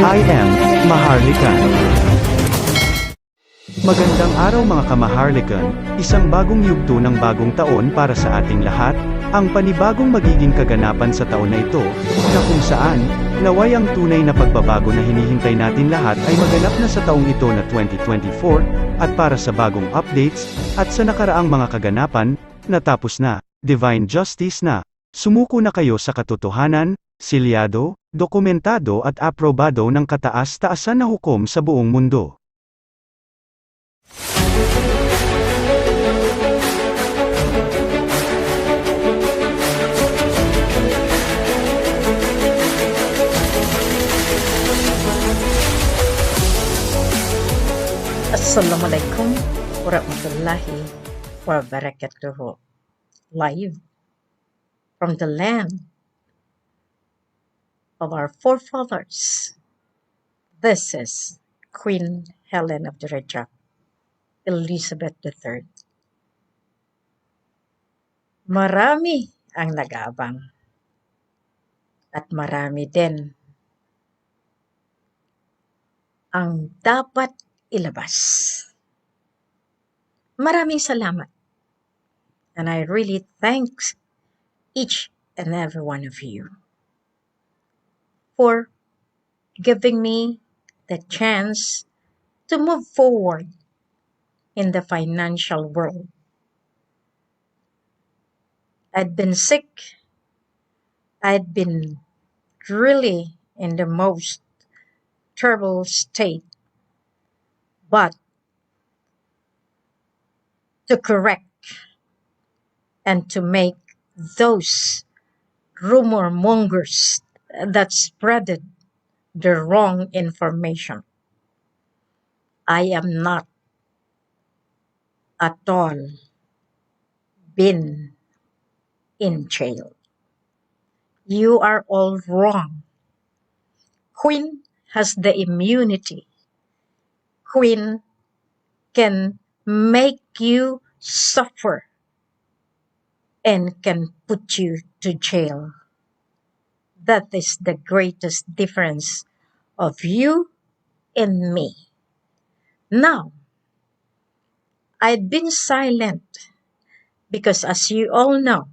I am Maharlikan. Magandang araw mga kamaharlikan, isang bagong yugto ng bagong taon para sa ating lahat, ang panibagong magiging kaganapan sa taon na ito, na kung saan, naway ang tunay na pagbabago na hinihintay natin lahat ay maganap na sa taong ito na 2024, at para sa bagong updates, at sa nakaraang mga kaganapan, natapos na, divine justice na, sumuko na kayo sa katotohanan, silyado, dokumentado at aprobado ng kataas-taasan na hukom sa buong mundo. Assalamualaikum warahmatullahi wabarakatuh. Live from the land of our forefathers. This is Queen Helen of the Rajah, Elizabeth III. Marami ang nag-aabang at marami din ang dapat ilabas. Maraming salamat. And I really thank each and every one of you for giving me the chance to move forward in the financial world. I'd been sick. I'd been really in the most terrible state. But to correct and to make those rumor mongers that spreaded the wrong information, I am not at all been in jail. You are all wrong. Queen has the immunity. Queen can make you suffer and can put you to jail. That is the greatest difference of you and me. Now, I've been silent because, as you all know,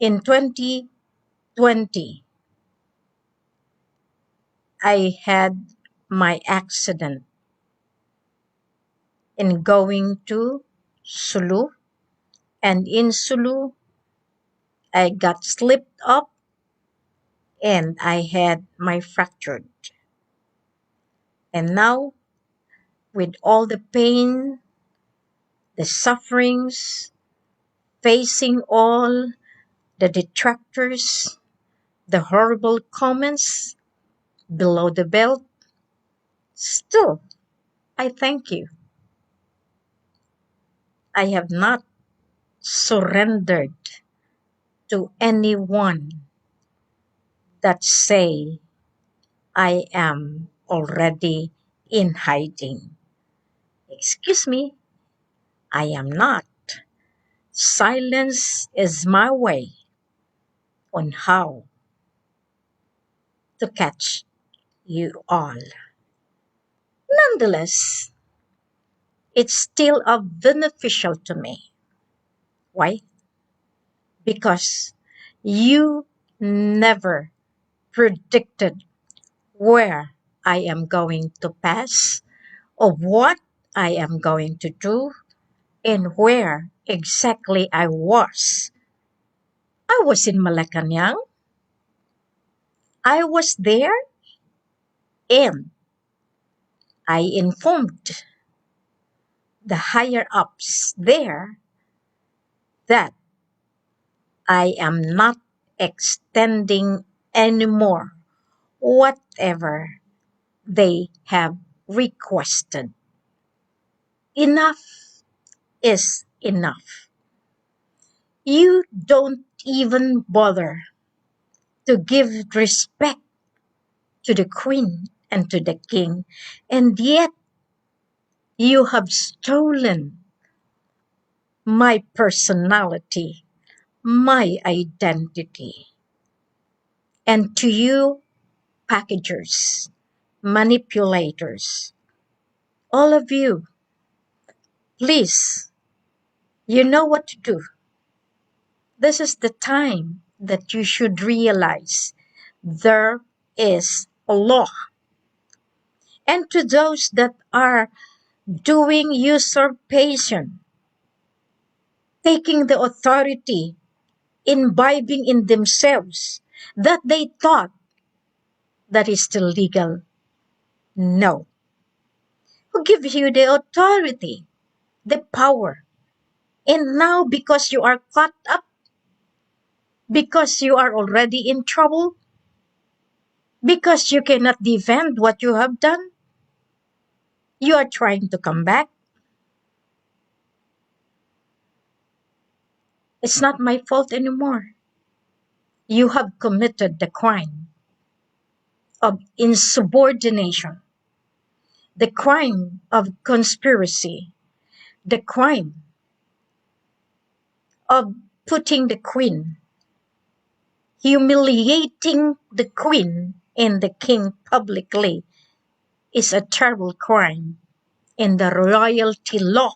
in 2020, I had my accident in going to Sulu, and in Sulu, I got slipped up and I had my fractured. And now, with all the pain, the sufferings, facing all the detractors, the horrible comments below the belt, still, I thank you. I have not surrendered to anyone that say I am already in hiding. Excuse me, I am not. Silence is my way on how to catch you all. Nonetheless, it's still beneficial to me. Why? Because you never predicted where I am going to pass, or what I am going to do, and where exactly I was. I was in Malacanang. I was there, and I informed the higher-ups there that I am not extending anymore whatever they have requested. Enough is enough. You don't even bother to give respect to the queen and to the king, and yet you have stolen my personality, my identity. And to you, packagers, manipulators, all of you, please, you know what to do. This is the time that you should realize there is a law. And to those that are doing usurpation, taking the authority, imbibing in themselves that they thought that is still legal. No. Who gives you the authority, the power? And now because you are caught up, because you are already in trouble, because you cannot defend what you have done, you are trying to come back. It's not my fault anymore. You have committed the crime of insubordination, the crime of conspiracy, the crime of putting the queen, humiliating the queen and the king publicly is a terrible crime in the royalty law.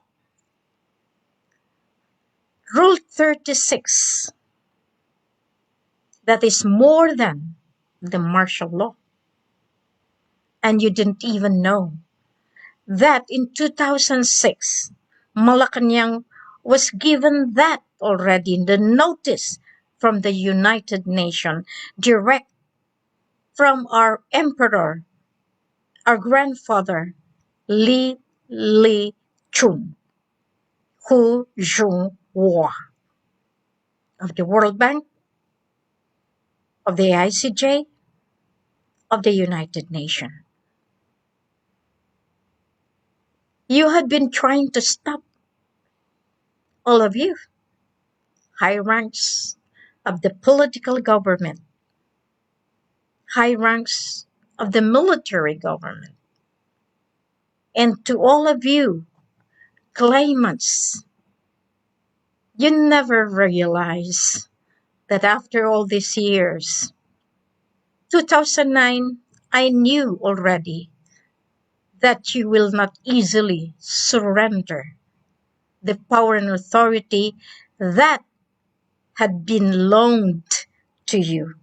Rule 36, that is more than the martial law. And you didn't even know that in 2006, Malacanang was given that already in the notice from the United Nations, direct from our emperor, our grandfather, Li Li Chun, Hu Jung Hua, of the World Bank, of the ICJ, of the United Nations. You had been trying to stop, all of you, high ranks of the political government, high ranks of the military government, and to all of you, claimants, you never realize that after all these years, 2009, I knew already that you will not easily surrender the power and authority that had been loaned to you.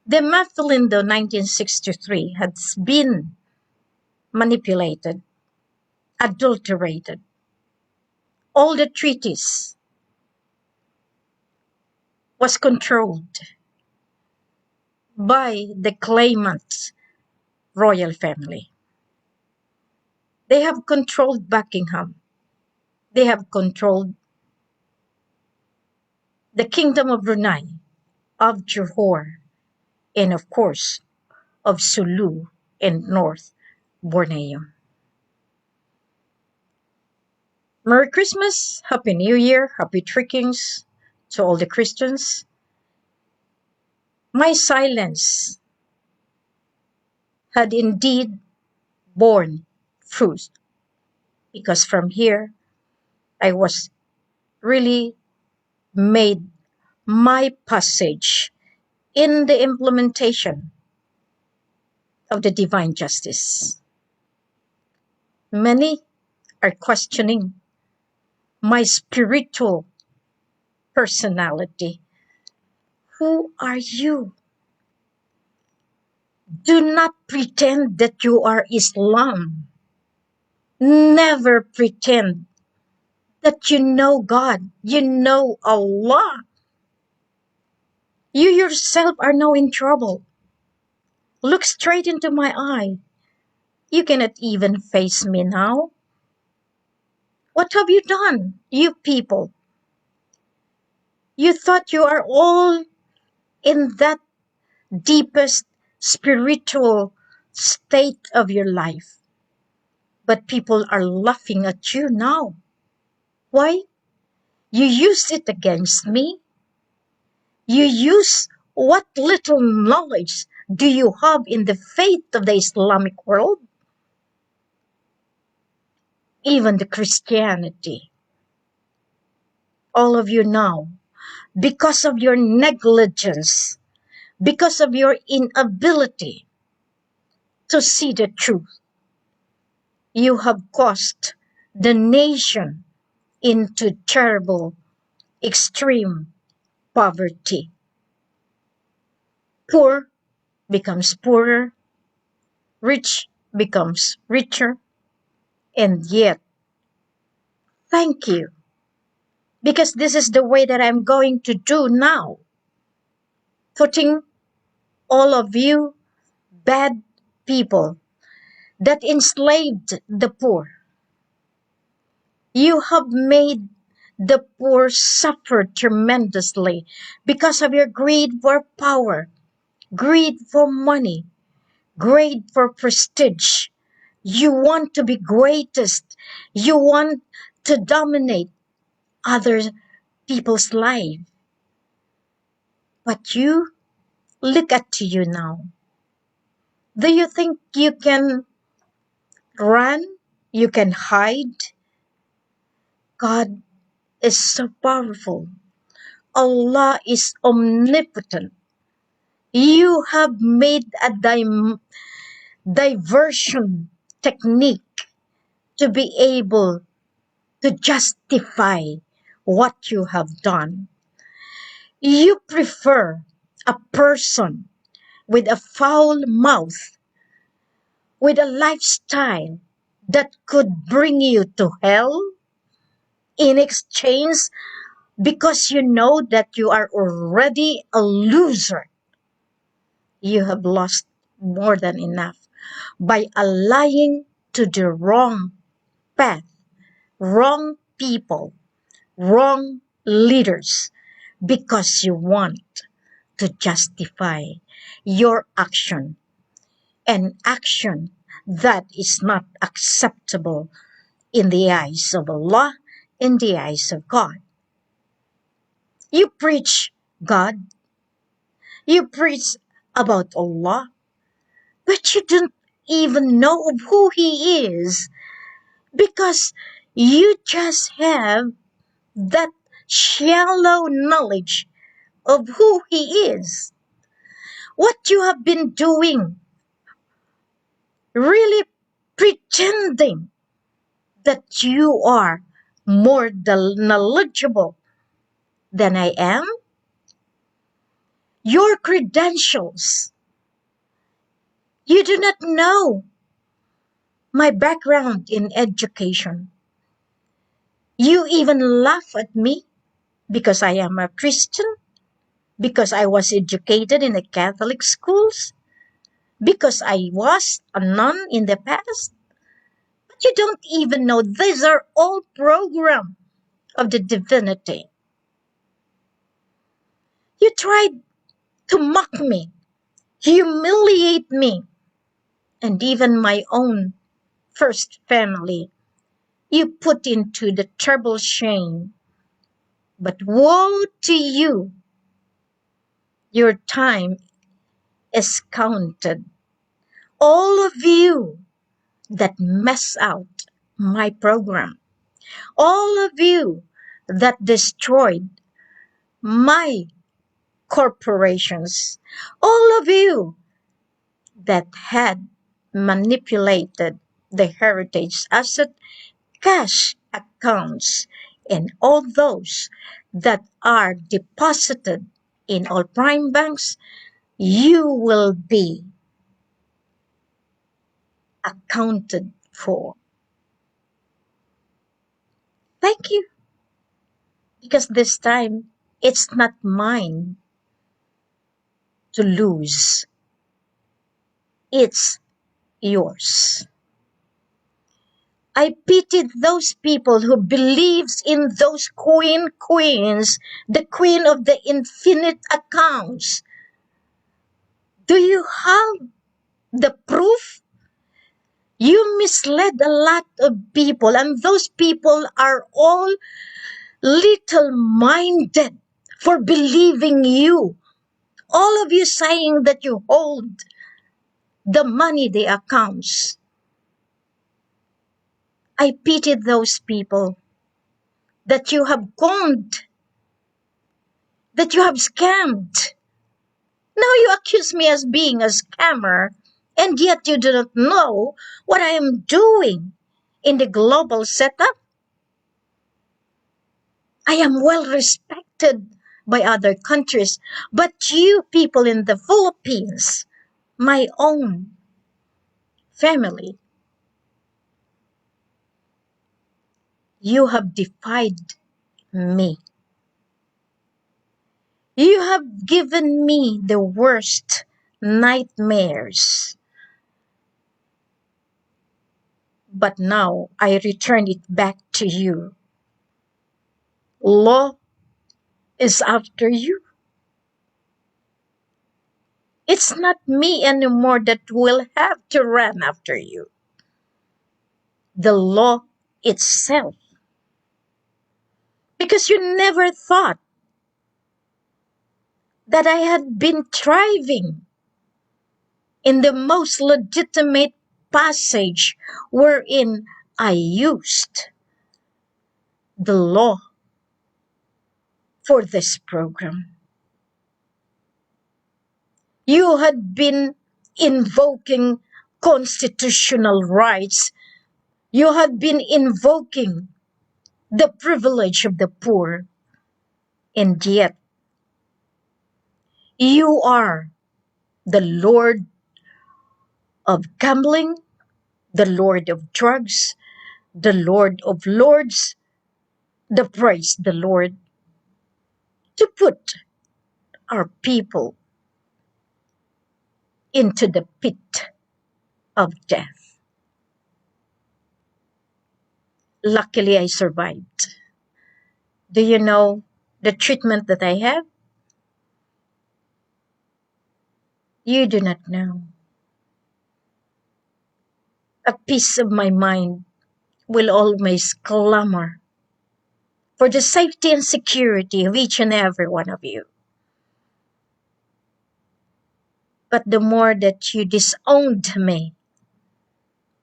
The Mathilindo 1963 has been manipulated, adulterated. All the treaties was controlled by the claimant royal family. They have controlled Buckingham. They have controlled the Kingdom of Brunei, of Johor, and of course, of Sulu and North Borneo. Merry Christmas, Happy New Year, Happy Trickings to all the Christians. My silence had indeed borne fruit, because from here I was really made my passage in the implementation of the divine justice. Many are questioning my spiritual personality. Who are you? Do not pretend that you are Islam. Never pretend that you know God, you know Allah. You yourself are now in trouble. Look straight into my eye. You cannot even face me now. What have you done, you people? You thought you are all in that deepest spiritual state of your life. But people are laughing at you now. Why? You used it against me. You use what little knowledge do you have in the faith of the Islamic world? Even the Christianity. All of you now, because of your negligence, because of your inability to see the truth, you have caused the nation into terrible, extreme poverty. Poor becomes poorer, rich becomes richer, and yet, thank you, because this is the way that I'm going to do now. Putting all of you bad people that enslaved the poor. You have made the poor suffer tremendously because of your greed for power, greed for money, greed for prestige. You want to be greatest. You want to dominate other people's life. But you, look at you now. Do you think you can run? You can hide? God is so powerful. Allah is omnipotent. You have made a diversion technique to be able to justify what you have done. You prefer a person with a foul mouth, with a lifestyle that could bring you to hell in exchange because you know that you are already a loser. You have lost more than enough by allying to the wrong path, wrong people, wrong leaders, because you want to justify your action, an action that is not acceptable in the eyes of Allah, in the eyes of God. You preach God, you preach about Allah, but you don't even know of who He is because you just have that shallow knowledge of who He is. What you have been doing, really pretending that you are more knowledgeable than I am. Your credentials, you do not know my background in education. You even laugh at me because I am a Christian, because I was educated in the Catholic schools, because I was a nun in the past. But you don't even know these are all program of the divinity. You tried to mock me, humiliate me, and even my own first family you put into the terrible shame. But woe to you! Your time is counted. All of you that mess out my program, all of you that destroyed my corporations, all of you that had manipulated the heritage asset cash accounts, and all those that are deposited in all prime banks, you will be accounted for. Thank you. Because this time, it's not mine to lose. It's yours. I pitied those people who believes in those queens, the queen of the infinite accounts. Do you have the proof? You misled a lot of people, and those people are all little minded for believing you. All of you saying that you hold the money, the accounts. I pity those people that you have conned, that you have scammed. Now you accuse me as being a scammer, and yet you do not know what I am doing in the global setup. I am well respected by other countries, but you people in the Philippines, my own family, you have defied me. You have given me the worst nightmares. But now I return it back to you. Law is after you. It's not me anymore that will have to run after you. The law itself. Because you never thought that I had been thriving in the most legitimate passage wherein I used the law for this program. You had been invoking constitutional rights. You had been invoking the privilege of the poor. And yet, you are the Lord of gambling, the Lord of drugs, the Lord of lords, the praise the Lord, to put our people into the pit of death. Luckily, I survived. Do you know the treatment that I have? You do not know. A piece of my mind will always clamor for the safety and security of each and every one of you. But the more that you disowned me,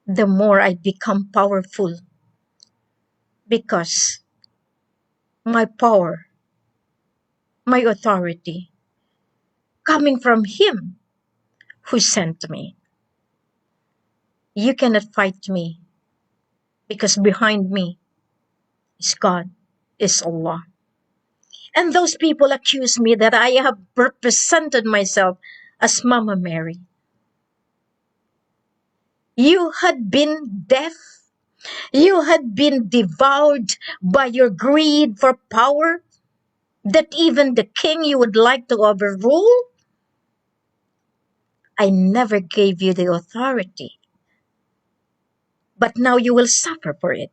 the more I become powerful, because my power, my authority, coming from Him who sent me. You cannot fight me, because behind me is God, is Allah. And those people accuse me that I have represented myself as Mama Mary. You had been deaf. You had been devoured by your greed for power, that even the king you would like to overrule. I never gave you the authority. But now you will suffer for it,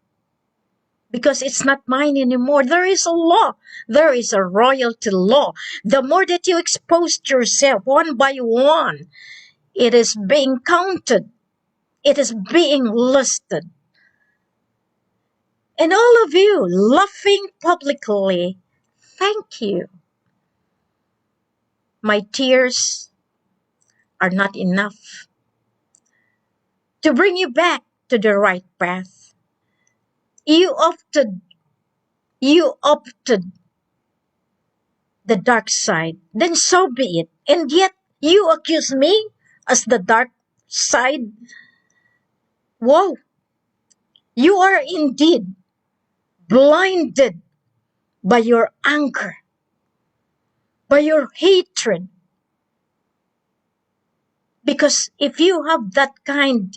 because it's not mine anymore. There is a law. There is a royalty law. The more that you exposed yourself one by one, it is being counted. It is being listed. And all of you laughing publicly, thank you. My tears are not enough to bring you back to the right path. You opted the dark side, then so be it. And yet you accuse me as the dark side. Whoa, you are indeed blinded by your anger, by your hatred. Because if you have that kind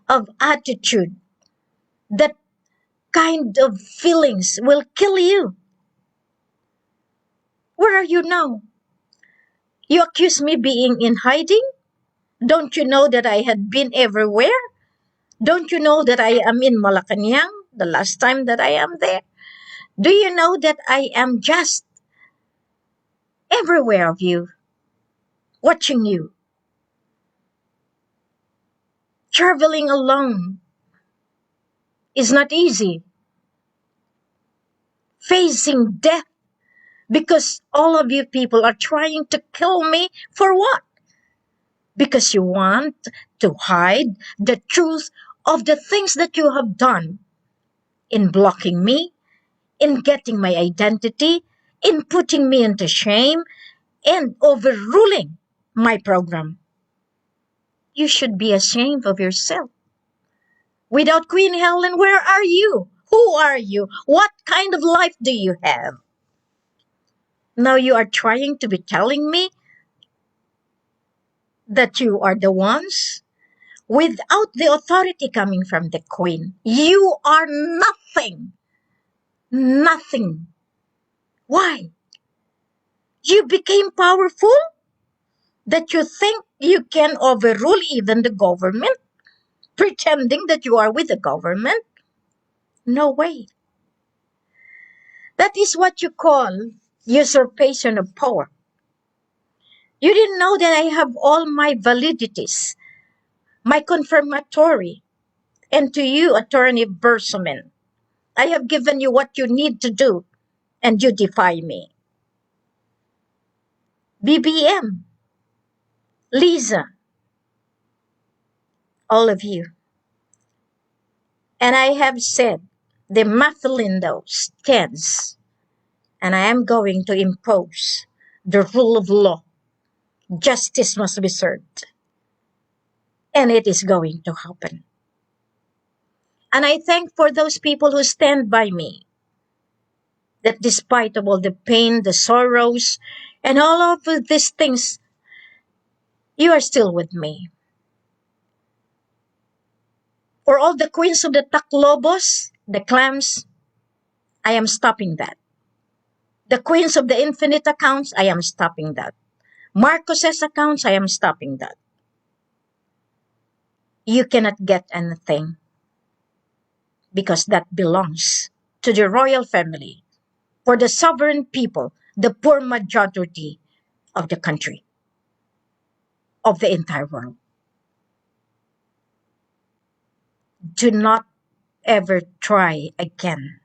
of attitude, that kind of feelings will kill you. Where are you now? You accuse me being in hiding? Don't you know that I had been everywhere? Don't you know that I am in Malacanang the last time that I am there? Do you know that I am just everywhere of you, watching you, traveling alone is not easy. Facing death Because all of you people are trying to kill me for what? Because you want to hide the truth of the things that you have done in blocking me, in getting my identity, in putting me into shame, and overruling my program. You should be ashamed of yourself. Without Queen Helen, where are you? Who are you? What kind of life do you have? Now you are trying to be telling me that you are the ones without the authority coming from the Queen. You are nothing. Nothing. Why? You became powerful that you think you can overrule even the government, pretending that you are with the government? No way. That is what you call usurpation of power. You didn't know that I have all my validities, my confirmatory, and to you, Attorney Bersamin, I have given you what you need to do, and you defy me. BBM, Lisa, all of you. And I have said the Mathelindo stands, and I am going to impose the rule of law. Justice must be served. And it is going to happen. And I thank for those people who stand by me, that despite of all the pain, the sorrows, and all of these things, you are still with me. For all the queens of the Taclobos, the clams, I am stopping that. The queens of the infinite accounts, I am stopping that. Marcos's accounts, I am stopping that. You cannot get anything because that belongs to the royal family, for the sovereign people, the poor majority of the country, of the entire world. Do not ever try again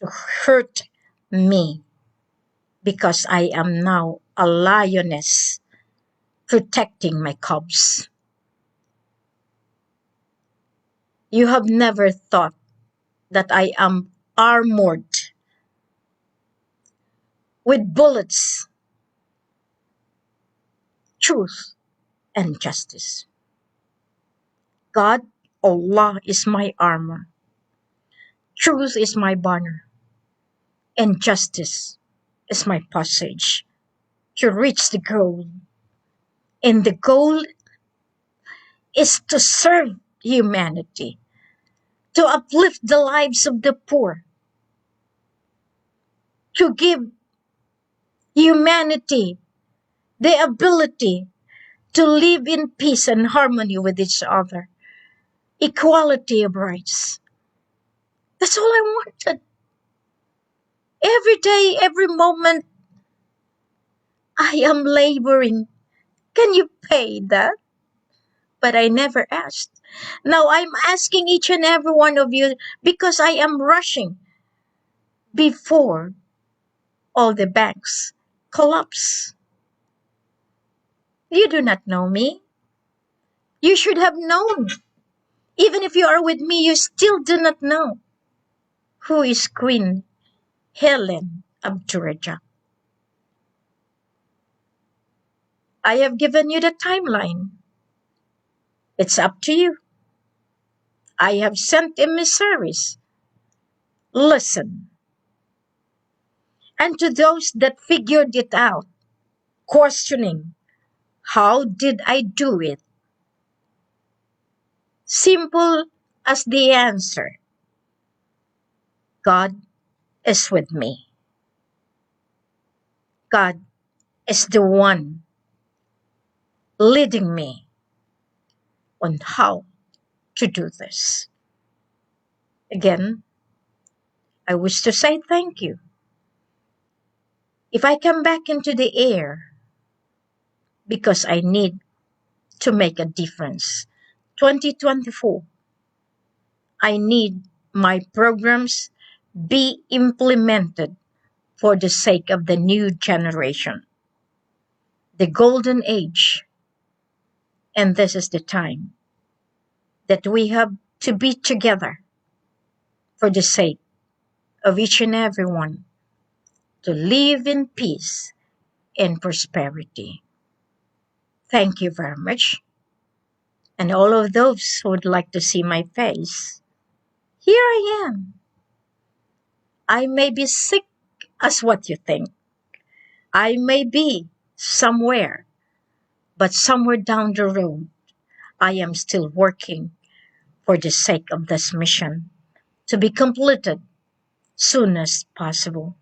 to hurt me, because I am now a lioness protecting my cubs. You have never thought that I am armored with bullets, truth, and justice. God, Allah, is my armor. Truth is my banner. And justice is my passage to reach the goal. And the goal is to serve humanity, to uplift the lives of the poor, to give humanity the ability to live in peace and harmony with each other, equality of rights. That's all I wanted. Every day, every moment, I am laboring. Can you pay that? But I never asked. Now I'm asking each and every one of you, because I am rushing before all the banks collapse. You do not know me. You should have known. Even if you are with me, you still do not know who is Queen Helen of Georgia. I have given you the timeline. It's up to you. I have sent emissaries. Listen. And to those that figured it out, questioning, how did I do it? Simple as the answer. God is with me. God is the one leading me on how to do this. Again, I wish to say thank you. If I come back into the air, because I need to make a difference. 2024, I need my programs be implemented for the sake of the new generation, the golden age. And this is the time that we have to be together for the sake of each and every one to live in peace and prosperity. Thank you very much. And all of those who would like to see my face, here I am. I may be sick as what you think. I may be somewhere, but somewhere down the road, I am still working for the sake of this mission to be completed soon as possible.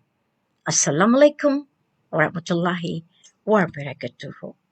Assalamualaikum warahmatullahi wabarakatuh.